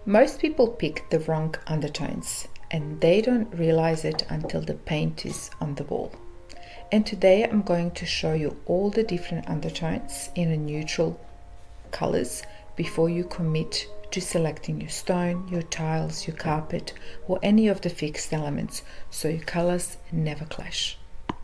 Most people pick the wrong undertones and they don't realize it until the paint is on the wall. And today I'm going to show you all the different undertones in a neutral colors before you commit to selecting your stone, your tiles, your carpet, or any of the fixed elements so your colors never clash.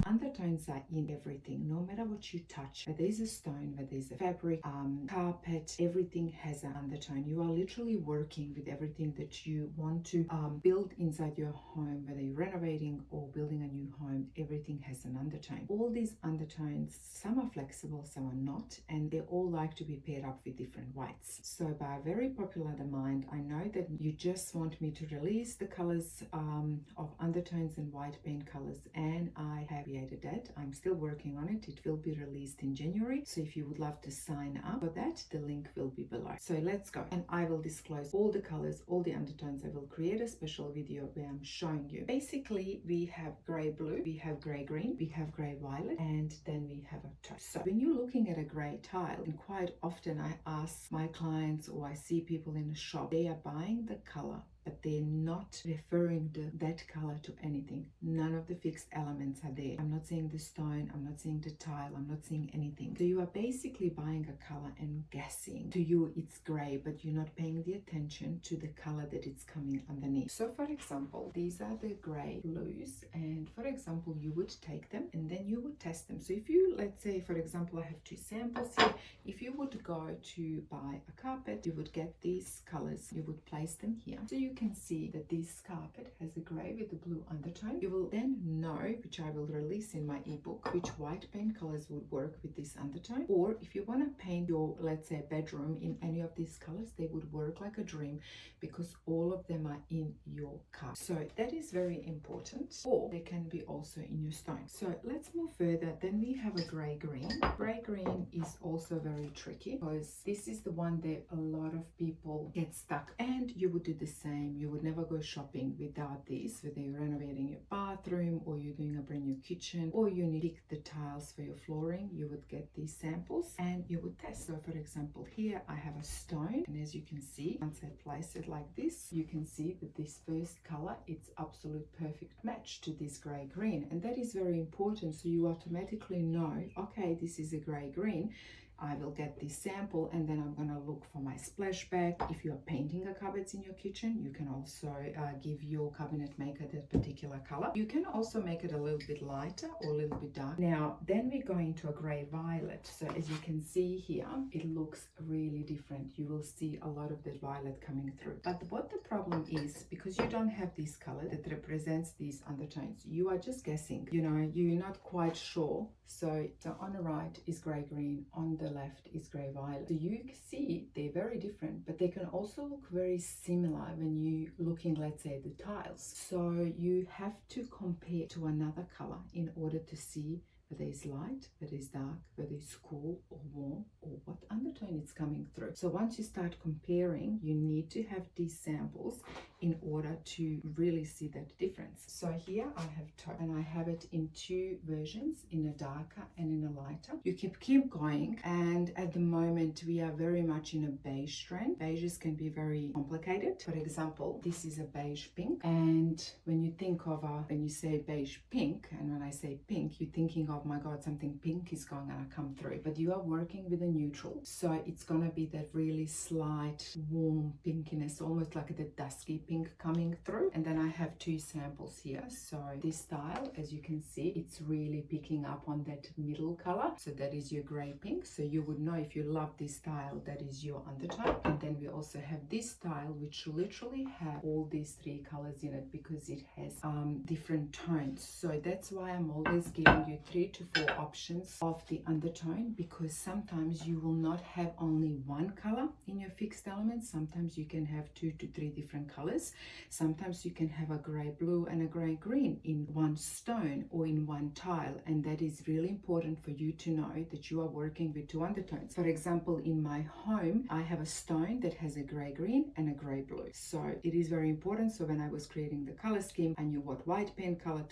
Undertones are in everything, no matter what you touch. Whether there's a stone, whether there's a fabric, carpet, everything has an undertone. You are literally working with everything that you want to build inside your home, whether you're renovating or building a new home, everything has an undertone. All these undertones, some are flexible, some are not, and they all like to be paired up with different whites. So by a very popular demand, I know that you just want me to release the colors of undertones and white paint colors, and I have created that. I'm still working on it. It will be released in January. So if you would love to sign up for that, the link will be below. So let's go. And I will disclose all the colors, all the undertones. I will create a special video where I'm showing you. Basically, we have gray blue, we have gray green, we have gray violet, and then we have a taupe. So when you're looking at a gray tile, and quite often I ask my clients or I see people in a shop, they are buying the color, but they're not referring that color to anything. None of the fixed elements are there. I'm not seeing the stone, I'm not seeing the tile, I'm not seeing anything. So you are basically buying a color and guessing. To you it's gray, but you're not paying the attention to the color that it's coming underneath. So for example, these are the gray blues, and for example, you would take them and then you would test them. So if you, let's say for example, I have two samples here. If you would go to buy a carpet, you would get these colors, you would place them here. So you can see that this carpet has a gray with a blue undertone. You will then know, which I will release in my ebook, which white paint colors would work with this undertone. Or if you want to paint your, let's say, bedroom in any of these colors, they would work like a dream because all of them are in your carpet. So that is very important. Or they can be also in your stone. So let's move further. Then we have a gray green. Gray green is also very tricky because this is the one that a lot of people get stuck, and you would do the same. You would never go shopping without these, whether you're renovating your bathroom or you're doing a brand new kitchen or you need to pick the tiles for your flooring. You would get these samples and you would test. So for example, here I have a stone, and as you can see, once I place it like this, you can see that this first color, it's absolute perfect match to this gray green, and that is very important. So you automatically know, okay, this is a gray green. I will get this sample and then I'm going to look for my splashback. If you're painting a cupboards in your kitchen, you can also give your cabinet maker that particular color. You can also make it a little bit lighter or a little bit dark. Now, then we go into a gray violet. So as you can see here, it looks really different. You will see a lot of the violet coming through. But what the problem is, because you don't have this color that represents these undertones, you are just guessing. You know, you're not quite sure. So on the right is gray green, on the left is gray violet. So you see they're very different, but they can also look very similar when you looking, let's say, the tiles. So you have to compare to another color in order to see whether it's light, whether it's dark, whether it's cool or warm, or what undertone it's coming through. So once you start comparing, you need to have these samples in order to really see that difference. So here I have taupe, and I have it in two versions, in a darker and in a lighter. You keep going, and at the moment we are very much in a beige trend. Beiges can be very complicated. For example, this is a beige pink, and when you think of when you say beige pink, and when I say pink, you're thinking of, my god, something pink is going to come through, but you are working with a neutral, so it's going to be that really slight warm pinkiness, almost like the dusky pink coming through. And then I have two samples here. So this style, as you can see, it's really picking up on that middle color, so that is your gray pink. So you would know, if you love this style, that is your undertone. And then we also have this style, which literally have all these three colors in it because it has different tones. So that's why I'm always giving you 3 to 4 options of the undertone, because sometimes you will not have only one color in your fixed element. Sometimes you can have 2 to 3 different colors. colors. Sometimes you can have a gray blue and a gray green in one stone or in one tile, and that is really important for you to know that you are working with two undertones. For example, in my home I have a stone that has a gray green and a gray blue, so it is very important. So when I was creating the color scheme, I knew what white pen color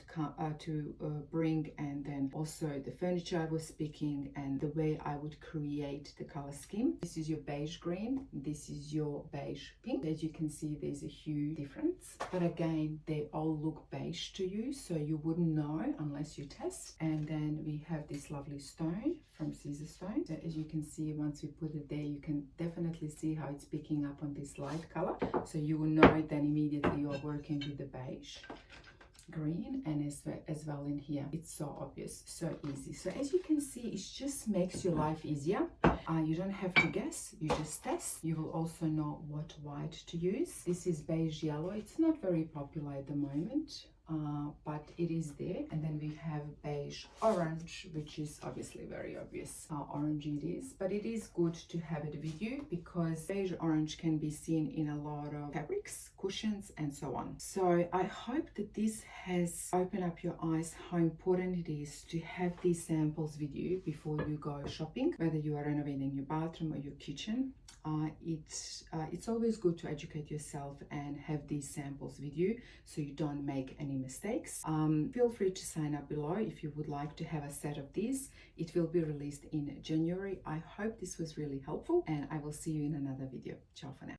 to bring, and then also the furniture I was picking and the way I would create the color scheme. This is your beige green, this is your beige pink. As you can see, there's a huge difference, but again, they all look beige to you, so you wouldn't know unless you test. And then we have this lovely stone from Caesar Stone. So as you can see, once we put it there, you can definitely see how it's picking up on this light color, so you will know then immediately you're working with the beige green. And as well in here, it's so obvious, so easy. So as you can see, it just makes your life easier. You don't have to guess, you just test. You will also know what white to use. This is beige yellow. It's not very popular at the moment, but it is there. And then we have beige orange, which is obviously very obvious how orange it is, but it is good to have it with you because beige orange can be seen in a lot of fabrics, cushions, and so on. So I hope that this has opened up your eyes how important it is to have these samples with you before you go shopping, whether you are renovating your bathroom or your kitchen. It's always good to educate yourself and have these samples with you so you don't make any mistakes. Feel free to sign up below if you would like to have a set of these. It will be released in January. I hope this was really helpful, and I will see you in another video. Ciao for now.